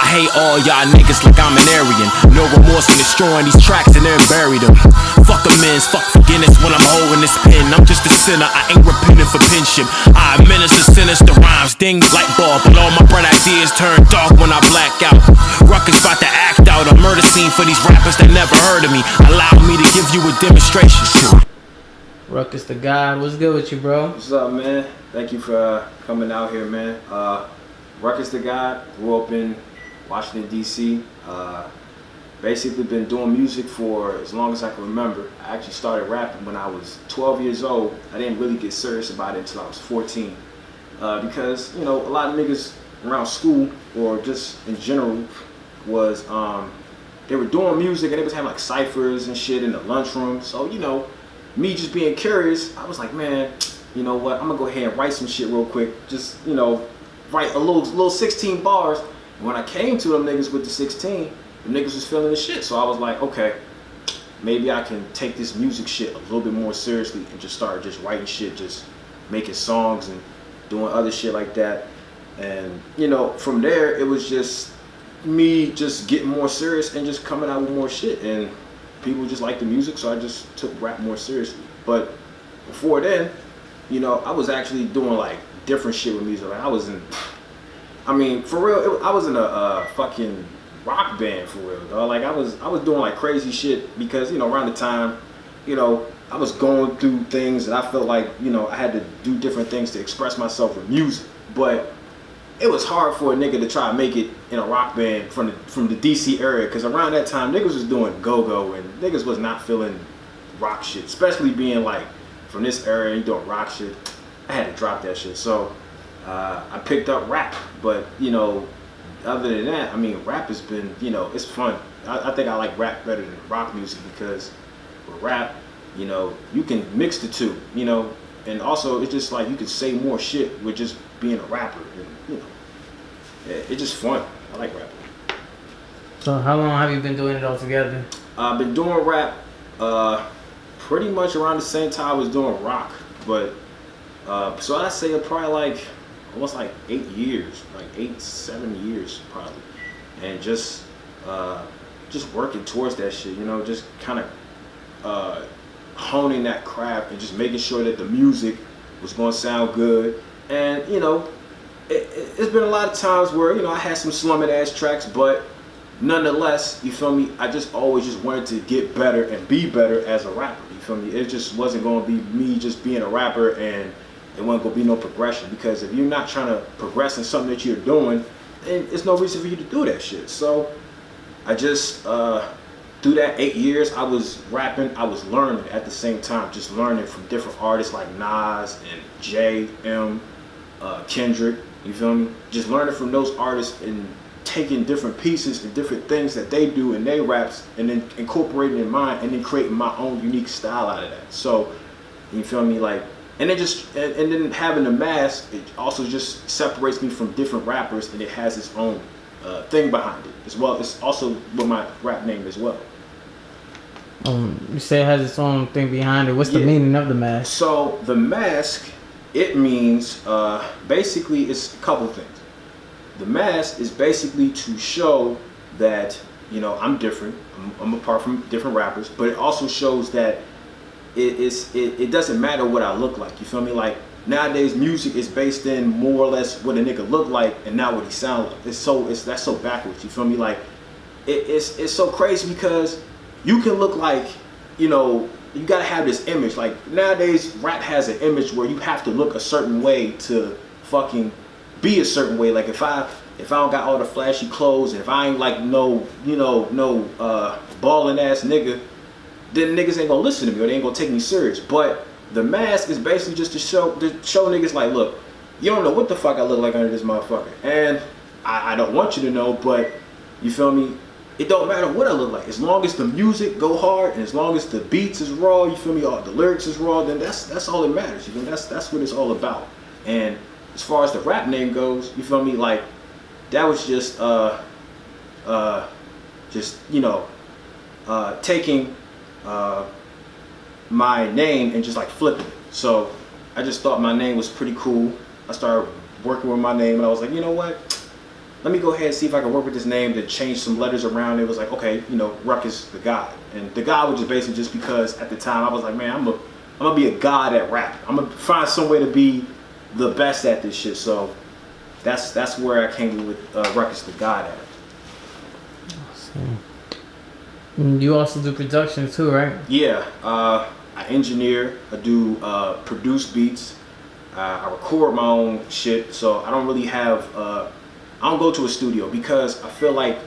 hate all y'all niggas like I'm an Aryan. No remorse for destroying these tracks and then bury them. Fuck amends, fuck forgiveness when I'm holding this pen. I'm just a sinner, I ain't repenting for pension. I administer sinister rhymes, ding light bulb. But all my bright ideas turn dark when I black out. Ruckus about to act out a murder scene for these rappers that never heard of me. Allow me to give you a demonstration. Rukahs The God, what's good with you, bro? What's up, man? Thank you for coming out here, man. Rukahs The God, grew up in Washington, D.C. Basically been doing music for as long as I can remember. I actually started rapping when I was 12 years old. I didn't really get serious about it until I was 14. Because, you know, a lot of niggas around school or just in general was, they were doing music and they was having like ciphers and shit in the lunchroom. So, you know, me just being curious, I was like, man, you know what, I'm gonna go ahead and write some shit real quick. Just, you know, write a little 16 bars. When I came to them niggas with the 16, the niggas was feeling the shit. So I was like, okay, maybe I can take this music shit a little bit more seriously and just start just writing shit, just making songs and doing other shit like that. And, you know, from there, it was just me just getting more serious and just coming out with more shit. And people just like the music, so I just took rap more seriously. But before then, you know, I was actually doing like different shit with music. Like I was in, I mean, for real, I was in a fucking rock band for real, dog. Like I was doing like crazy shit because, you know, around the time, you know, I was going through things and I felt like, you know, I had to do different things to express myself with music. But it was hard for a nigga to try to make it in a rock band from the DC area, because around that time niggas was doing go-go and niggas was not feeling rock shit, especially being like from this area and doing rock shit. I had to drop that shit. So I picked up rap. But, you know, other than that, I mean, rap has been, you know, it's fun. I think I like rap better than rock music because with rap, you know, you can mix the two, you know, and also it's just like you can say more shit with just being a rapper. And, you know, it's just fun. I like rapping. So how long have you been doing it all together? I've been doing rap pretty much around the same time I was doing rock. But so I'd say probably like almost like 8 years, like 8-7 years probably, and just working towards that shit, you know, just kind of honing that craft and just making sure that the music was going to sound good. And, you know, it's been a lot of times where, you know, I had some slumming ass tracks, but nonetheless, you feel me, I just always just wanted to get better and be better as a rapper, you feel me. It just wasn't going to be me just being a rapper and it wasn't going to be no progression, because if you're not trying to progress in something that you're doing, then there's no reason for you to do that shit. So I just through that 8 years I was rapping, I was learning at the same time, just learning from different artists like Nas and J, M, Kendrick, you feel me? Just learning from those artists and taking different pieces and different things that they do in their raps and then incorporating in mine and then creating my own unique style out of that. So, you feel me? Like, and then having the mask, it also just separates me from different rappers, and it has its own thing behind it as well. It's also what my rap name as well. You say it has its own thing behind it. What's the meaning of the mask? So the mask, it means basically it's a couple things. The mask is basically to show that, you know, I'm different. I'm apart from different rappers, but it also shows that it doesn't matter what I look like. You feel me? Like nowadays, music is based in more or less what a nigga look like and not what he sound like. That's so backwards. You feel me? Like it's so crazy because you can look like, you know, you gotta have this image. Like nowadays, rap has an image where you have to look a certain way to fucking be a certain way. Like if I don't got all the flashy clothes, and if I ain't like no ballin' ass nigga, then niggas ain't gonna listen to me or they ain't gonna take me serious. But the mask is basically just to show niggas like, look, you don't know what the fuck I look like under this motherfucker, and I don't want you to know, but you feel me? It don't matter what I look like, as long as the music go hard and as long as the beats is raw, you feel me? All the lyrics is raw, then that's all that matters. You know, that's what it's all about. And as far as the rap name goes, you feel me? Like that was just you know, taking my name and just like flipping it. So I just thought my name was pretty cool. I started working with my name and I was like, you know what? let me go ahead and see if I can work with this name to change some letters around. It was like, okay, you know, Rukahs The God. And The God was just basically just because at the time I was like, man, I'm gonna be a god at rap. I'm gonna find some way to be the best at this shit. So that's where I came with Rukahs The God at. You also do production too, right? Yeah, I engineer, I do produce beats, I record my own shit. So I don't really have, I don't go to a studio because I feel like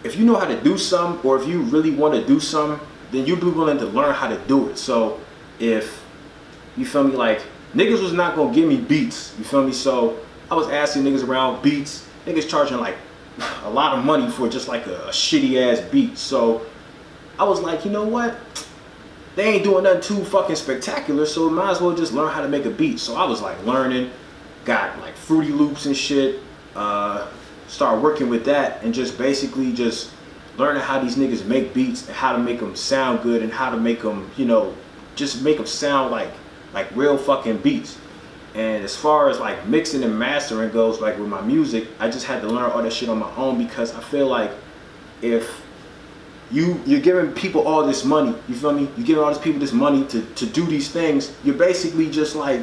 if you know how to do something, or if you really want to do something, then you'd be willing to learn how to do it. So if, you feel me, like niggas was not gonna give me beats, you feel me? So I was asking niggas around beats, niggas charging like a lot of money for just like a shitty ass beat. So I was like, you know what? They ain't doing nothing too fucking spectacular, so might as well just learn how to make a beat. So I was like learning, got like Fruity Loops and shit, started working with that and just basically just learning how these niggas make beats and how to make them sound good and how to make them, you know, just make them sound like real fucking beats. And as far as like mixing and mastering goes, like with my music, I just had to learn all that shit on my own because I feel like if you're giving people all this money, you feel me? You're giving all these people this money to do these things, you're basically just like,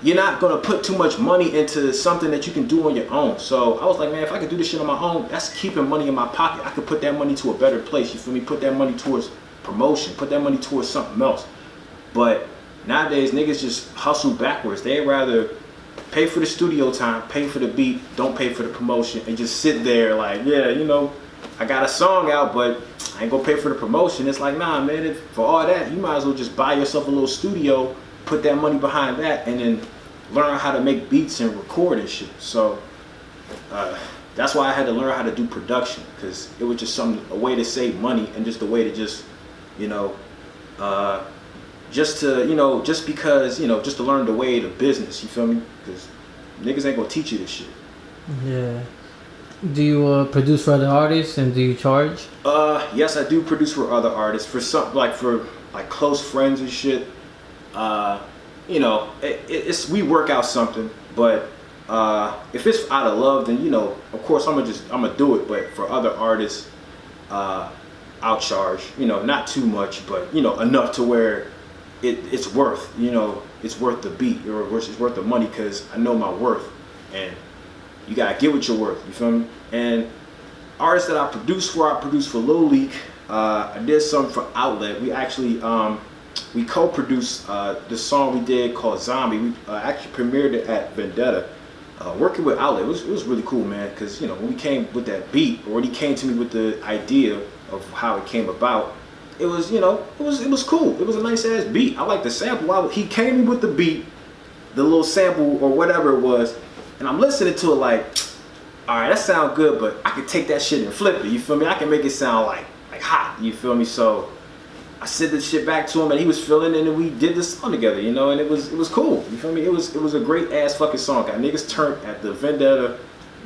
you're not gonna put too much money into something that you can do on your own. So I was like, man, if I could do this shit on my own, that's keeping money in my pocket. I could put that money to a better place, you feel me? Put that money towards promotion, put that money towards something else. But nowadays, niggas just hustle backwards. They'd rather pay for the studio time, pay for the beat, don't pay for the promotion, and just sit there like, yeah, you know, I got a song out, but I ain't gonna pay for the promotion. It's like, nah, man, for all that, you might as well just buy yourself a little studio, put that money behind that, and then learn how to make beats and record and shit. So that's why I had to learn how to do production, because it was just a way to save money and just a way to just, you know, just to, you know, just because, you know, just to learn the way of business, you feel me? Because niggas ain't gonna teach you this shit. Yeah. Do you produce for other artists and do you charge? Yes, I do produce for other artists. For some, like for like close friends and shit. You know, it's we work out something, but if it's out of love, then you know, of course I'm gonna do it. But for other artists, I'll charge. You know, not too much, but you know, enough to where it's worth. You know, it's worth the beat, or it's worth the money, because I know my worth, and you gotta get what you're worth, you feel me? And artists that I produce for Lil Leak, I did something for Outlet. We actually, we co-produced this song we did called Zombie. We actually premiered it at Vendetta. Working with Outlet, it was really cool, man, because, you know, when we came with that beat, or when he came to me with the idea of how it came about, it was, you know, it was cool. It was a nice ass beat. I like the sample. He came in with the beat, the little sample or whatever it was, and I'm listening to it like, all right, that sounds good, but I could take that shit and flip it, you feel me? I can make it sound like hot, you feel me? So I sent the shit back to him and he was feeling it, and we did this song together, you know, and it was cool, you feel me? It was a great ass fucking song. Got niggas turned at the Vendetta.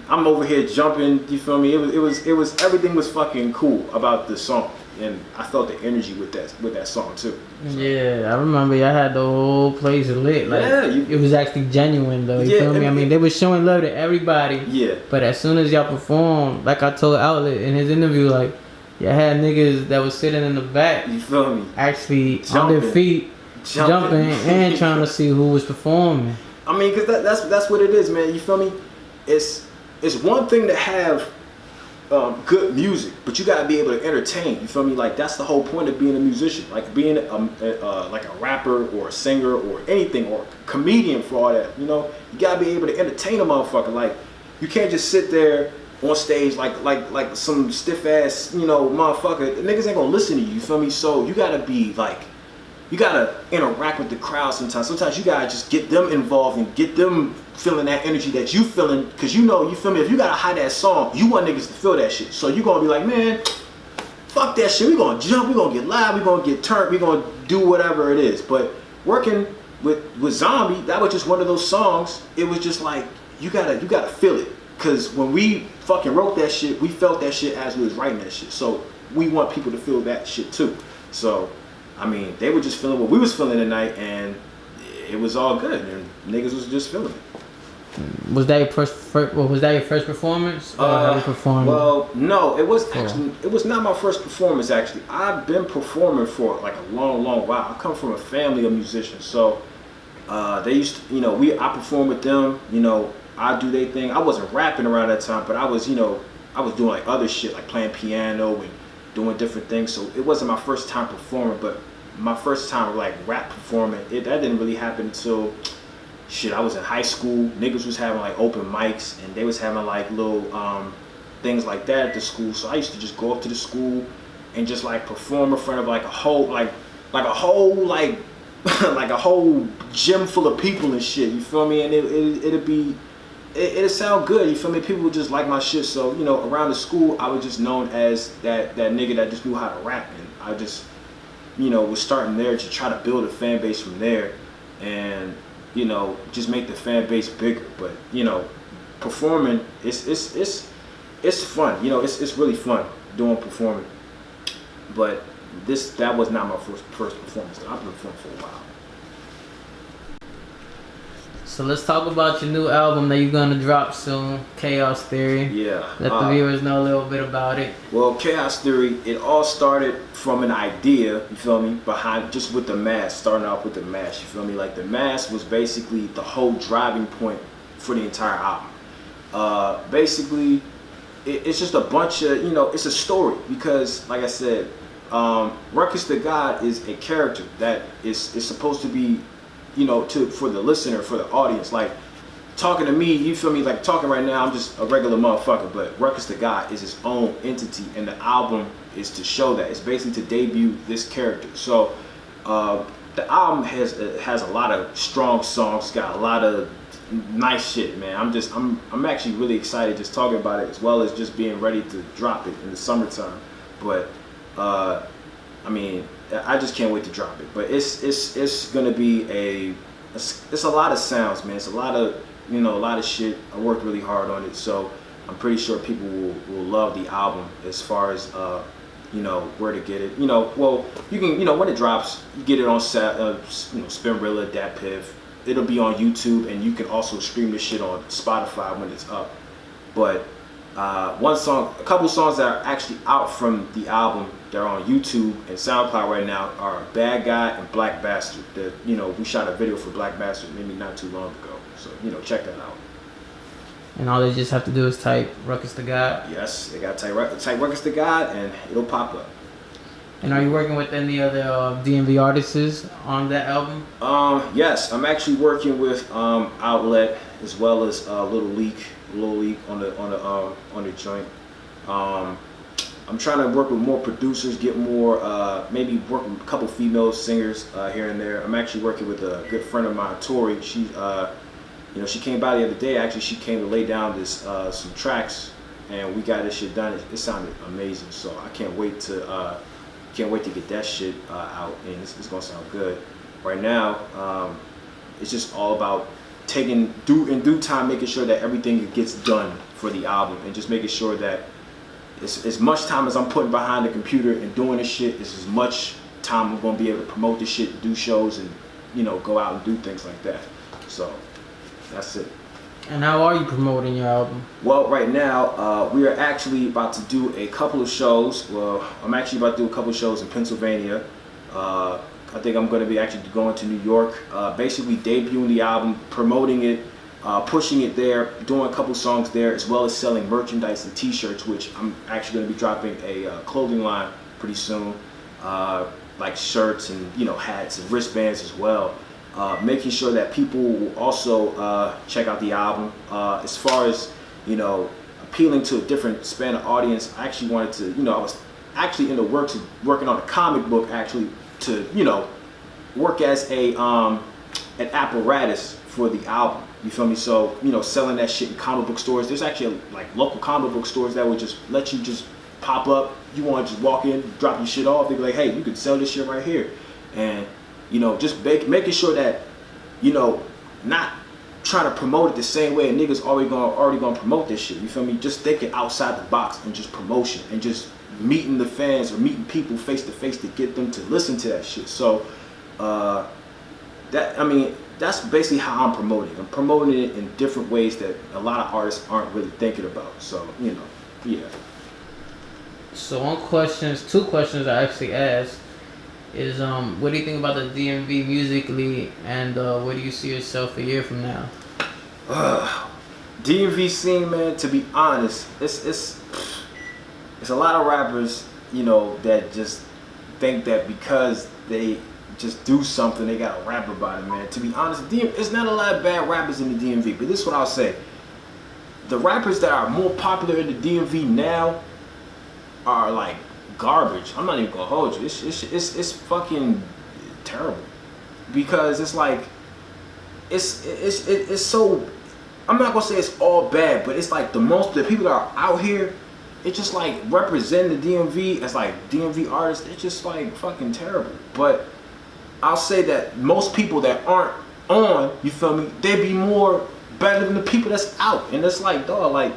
I'm over here jumping, you feel me? It was everything was fucking cool about the song, and I felt the energy with that song too. So. Yeah, I remember y'all had the whole place lit. Like, yeah, it was actually genuine though. You feel me? I mean, they were showing love to everybody. Yeah. But as soon as y'all performed, like I told Outlet in his interview, like y'all had niggas that was sitting in the back. You feel me? Actually on their feet, jumping and trying to see who was performing. I mean, cause that's what it is, man. You feel me? It's one thing to have good music, but you gotta be able to entertain. You feel me? Like that's the whole point of being a musician. Like being like a rapper or a singer or anything, or a comedian for all that. You know, you gotta be able to entertain a motherfucker. Like you can't just sit there on stage like some stiff ass, you know, motherfucker. The niggas ain't gonna listen to you. You feel me? So you gotta be like, you gotta interact with the crowd sometimes. Sometimes you gotta just get them involved and get them feeling that energy that you feeling, because you know, you feel me, if you gotta hide that song, you want niggas to feel that shit. So you gonna be like, man, fuck that shit, we gonna jump, we gonna get loud, we gonna get turned, we gonna do whatever it is. But working with Zombie, that was just one of those songs. It was just like, you gotta feel it, because when we fucking wrote that shit, we felt that shit as we was writing that shit. So we want people to feel that shit too. So I mean, they were just feeling what we was feeling tonight, and it was all good, and niggas was just feeling it. Was that your first performance? Or have you performed? Well, no, it was not my first performance actually. I've been performing for like a long while. I come from a family of musicians, so they used to, I perform with them. I do their thing. I wasn't rapping around that time, but I was doing like other shit, like playing piano and doing different things. So it wasn't my first time performing, but my first time like rap performing, that didn't really happen until I was in high school. Niggas was having like open mics, and they was having like little things like that at the school. So I used to just go up to the school and just like perform in front of like a whole like a whole gym full of people and shit. You feel me? And it'd sound good. You feel me? People would just like my shit. So around the school, I was just known as that nigga that just knew how to rap, and I just was starting there to try to build a fan base from there, and just make the fan base bigger. But performing, it's fun. It's really fun doing performing. But that was not my first performance. I've been performing for a while. So let's talk about your new album that you're gonna drop soon, Chaos Theory. Yeah. Let the viewers know a little bit about it. Well, Chaos Theory, it all started from an idea, you feel me, behind just with the mask, starting off with the mask, you feel me? Like the mask was basically the whole driving point for the entire album. Basically, it's just a bunch of, it's a story because, like I said, Rukhas The God is a character that is supposed to be, for the listener, for the audience. Like, talking to me, you feel me, like talking right now, I'm just a regular motherfucker, but Rukhas The God is his own entity, and the album is to show that. It's basically to debut this character. So, the album has a lot of strong songs, got a lot of nice shit, man. I'm actually really excited just talking about it, as well as just being ready to drop it in the summertime. But, I just can't wait to drop it. But it's gonna be it's a lot of sounds, man. It's a lot of shit. I worked really hard on it, so I'm pretty sure people will love the album. As far as where to get it, well, you can, when it drops, you get it on Spinrilla, DatPiff. It'll be on YouTube, and you can also stream this shit on Spotify when it's up. But a couple songs that are actually out from the album, they're on YouTube and SoundCloud right now, are Bad Guy and Black Bastard. We shot a video for Black Bastard maybe not too long ago, so check that out. And all they just have to do is type Rukhas The God. Yes, they got to type Rukhas The God, and it'll pop up. And are you working with any other DMV artists on that album? Yes, I'm actually working with Outlet, as well as Little Leak on the joint. I'm trying to work with more producers, get more, maybe work with a couple female singers here and there. I'm actually working with a good friend of mine, Tori. She came by the other day. Actually, she came to lay down some tracks, and we got this shit done. It sounded amazing, so I can't wait to get that shit out, and it's gonna sound good. Right now, it's just all about in due time, making sure that everything gets done for the album, and just making sure that as much time as I'm putting behind the computer and doing this shit, is as much time I'm gonna be able to promote this shit, do shows, and go out and do things like that. So that's it. And how are you promoting your album? Well, right now, we are actually about to do a couple of shows. Well, I'm actually about to do a couple of shows in Pennsylvania. I think I'm going to be actually going to New York, basically debuting the album, promoting it, pushing it there, doing a couple songs there, as well as selling merchandise and t-shirts, which I'm actually going to be dropping a clothing line pretty soon, like shirts and hats and wristbands as well. Making sure that people will also check out the album. As far as appealing to a different span of audience, I actually wanted to, I was actually in the works of working on a comic book, actually, to work as an apparatus for the album. You feel me? So selling that shit in comic book stores. There's actually like local comic book stores that would just let you just pop up. You want to just walk in, drop your shit off. They be like, hey, you can sell this shit right here, and just making sure that, not trying to promote it the same way a nigga's already gonna promote this shit. You feel me? Just thinking outside the box and just promotion and just meeting the fans or meeting people face to face to get them to listen to that shit. So, that's basically how I'm promoting. I'm promoting it in different ways that a lot of artists aren't really thinking about. So, you know, yeah. So two questions I actually asked is, what do you think about the DMV musically, and where do you see yourself a year from now? DMV scene, man, to be honest, it's a lot of rappers, you know, that just think that because they just do something, they gotta rap about it, man. To be honest, it's not a lot of bad rappers in the DMV, but this is what I'll say. The rappers that are more popular in the DMV now are like garbage. I'm not even gonna hold you. It's fucking terrible, because it's like it's so. I'm not gonna say it's all bad, but it's like the people that are out here, it's just like representing the DMV as like DMV artists. It's just like fucking terrible. But I'll say that most people that aren't on, you feel me, they be more better than the people that's out. And it's like, dog, like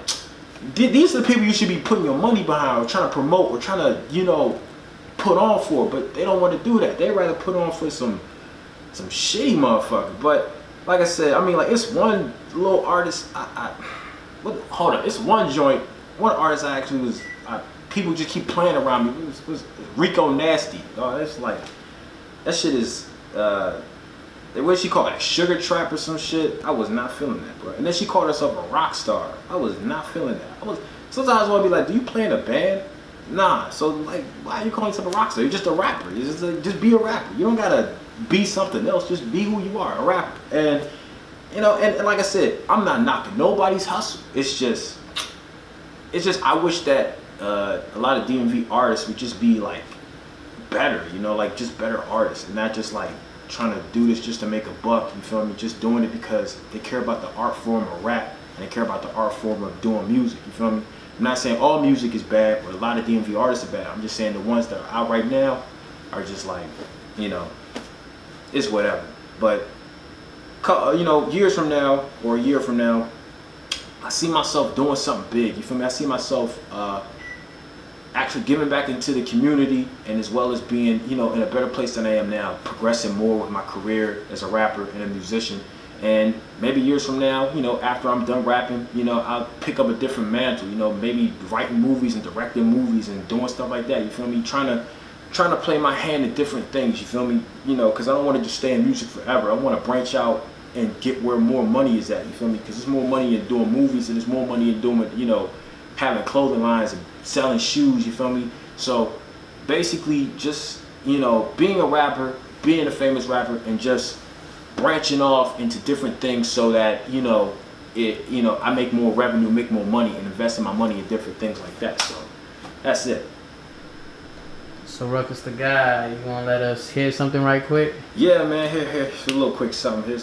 these are the people you should be putting your money behind, or trying to promote, or trying to, you know, put on for. But they don't want to do that. They rather put on for some shitty motherfucker. But like I said, I mean, like, it's one little artist. Hold on, it's one joint, one artist I actually was. People just keep playing around me. It was Rico Nasty. Oh, that's like, that shit is. What she called it, Sugar Trap or some shit. I was not feeling that, bro. And then she called herself a rock star. I was not feeling that. Sometimes I want to be like, do you play in a band? Nah. So like, why are you calling yourself a rock star? You're just a rapper. Just be a rapper. You don't gotta be something else. Just be who you are, a rapper. And you know, and like I said, I'm not knocking nobody's hustle. It's just I wish that a lot of DMV artists would just be like better, you know, like just better artists, and not just like trying to do this just to make a buck, you feel me? Just doing it because they care about the art form of rap, and they care about the art form of doing music, you feel me? I'm not saying all music is bad, but a lot of DMV artists are bad. I'm just saying the ones that are out right now are just like, you know, it's whatever. But you know, years from now, or a year from now, I see myself doing something big, you feel me? I see myself actually giving back into the community, and as well as being, you know, in a better place than I am now, progressing more with my career as a rapper and a musician. And maybe years from now, you know, after I'm done rapping, you know, I'll pick up a different mantle, you know, maybe writing movies and directing movies and doing stuff like that, you feel me? Trying to play my hand in different things, you feel me? You know, because I don't want to just stay in music forever. I want to branch out and get where more money is at, you feel me? Because there's more money in doing movies, and there's more money in doing, you know, having clothing lines and selling shoes, you feel me? So basically just, you know, being a rapper, being a famous rapper, and just branching off into different things so that, you know, I make more revenue, make more money, and investing my money in different things like that. So that's it. So Rukhas the God, you wanna let us hear something right quick? Yeah, man, here's a little quick something.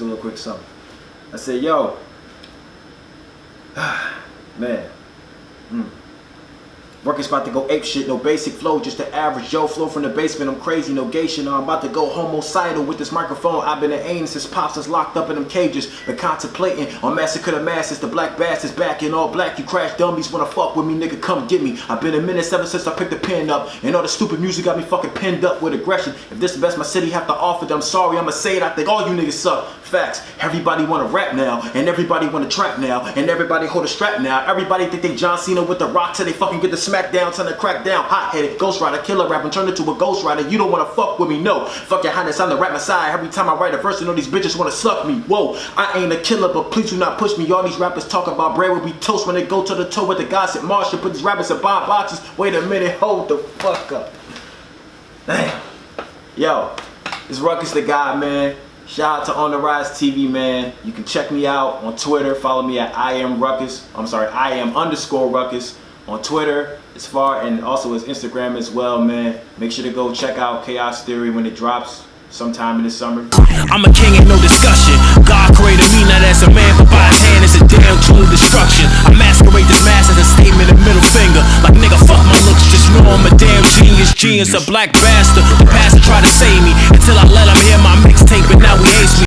I said, yo, man. Rukhas about to go ape shit, no basic flow, just the average Joe flow from the basement. I'm crazy, no gay shit. I'm about to go homicidal with this microphone. I've been an aim since pops is locked up in them cages, but contemplating on massacre the masses. The black bastards back in all black. You crash dummies wanna fuck with me, nigga, come get me. I've been a menace ever since I picked the pen up, and all the stupid music got me fucking pinned up with aggression. If this the best my city have to offer, then I'm sorry, I'ma say it. I think all you niggas suck. Facts. Everybody wanna rap now, and everybody wanna trap now, and everybody hold a strap now. Everybody think they John Cena with the rock till they fucking get the smack down, turn the crack down. Hot-headed ghost rider, killer rap, and turn into a ghost rider. You don't wanna fuck with me, no. Fuck your highness, I'm the rap messiah. Every time I write a verse, you know these bitches wanna suck me. Whoa, I ain't a killer, but please do not push me. All these rappers talk about bread will be toast when they go to the toe with the guys at Marshall. Put these rappers in bomb boxes. Wait a minute, hold the fuck up. Damn. Yo, it's Rukhas the God, man. Shout out to On The Rise TV, man. You can check me out on Twitter. Follow me at I am _Rukhas on Twitter, as far, and also his Instagram as well, man. Make sure to go check out Chaos Theory when it drops sometime in the summer. I'm a king, ain't no discussion. God created me, not as a man, but by his hand is a damn tool of destruction. I masquerade this mask as a statement, a middle finger. Like, nigga, fuck my looks, just know I'm a damn genius, a black bastard. The pastor tried to save me until I let him hear my mixtape, and now he hates me.